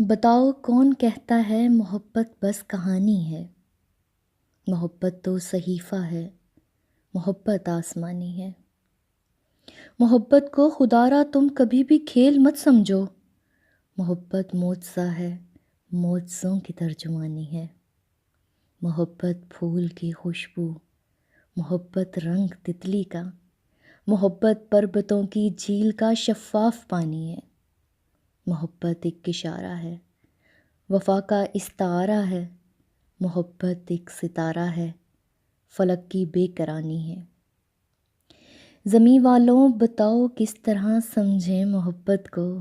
بتاؤ کون کہتا ہے محبت بس کہانی ہے؟ محبت تو صحیفہ ہے، محبت آسمانی ہے۔ محبت کو خدا را تم کبھی بھی کھیل مت سمجھو، محبت معجزہ ہے، معجزوں کی ترجمانی ہے۔ محبت پھول کی خوشبو، محبت رنگ تتلی کا، محبت پربتوں کی جھیل کا شفاف پانی ہے۔ محبت ایک اشارہ ہے، وفا کا استعارہ ہے۔ محبت ایک ستارہ ہے، فلک کی بے کرانی ہے۔ زمیں والوں بتاؤ کس طرح سمجھیں محبت کو،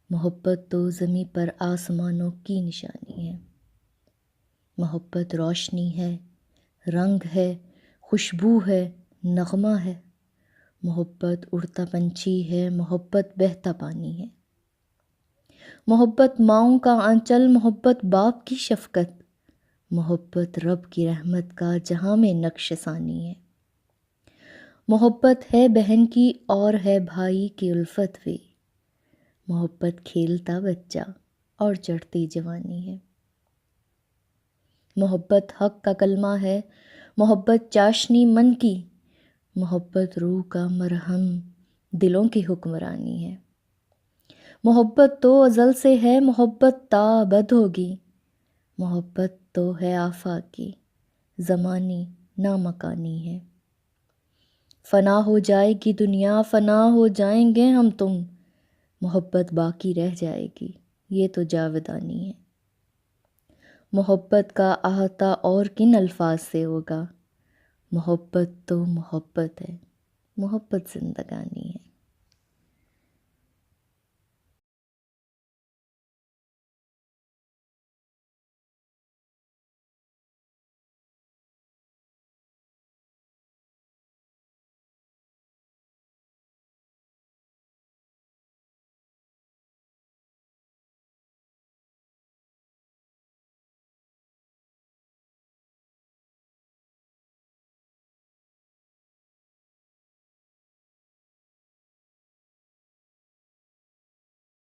محبت تو زمیں پر آسمانوں کی نشانی ہے۔ محبت روشنی ہے، رنگ ہے، خوشبو ہے، نغمہ ہے۔ محبت اڑتا پنچھی ہے، محبت بہتا پانی ہے۔ محبت ماؤں کا آنچل، محبت باپ کی شفقت، محبت رب کی رحمت کا جہاں میں نقش ثانی ہے۔ محبت ہے بہن کی اور ہے بھائی کی الفت بھی، محبت کھیلتا بچہ اور چڑھتی جوانی ہے۔ محبت حق کا کلمہ ہے، محبت چاشنی من کی، محبت روح کا مرہم دلوں کی حکمرانی ہے۔ محبت تو ازل سے ہے، محبت تا ابد ہوگی، محبت تو ہے آفاقی، زمانی نا مکانی ہے۔ فنا ہو جائے گی دنیا، فنا ہو جائیں گے ہم تم، محبت باقی رہ جائے گی، یہ تو جاودانی ہے۔ محبت کا احاطہ اور کن الفاظ سے ہوگا، محبت تو محبت ہے، محبت زندگانی ہے۔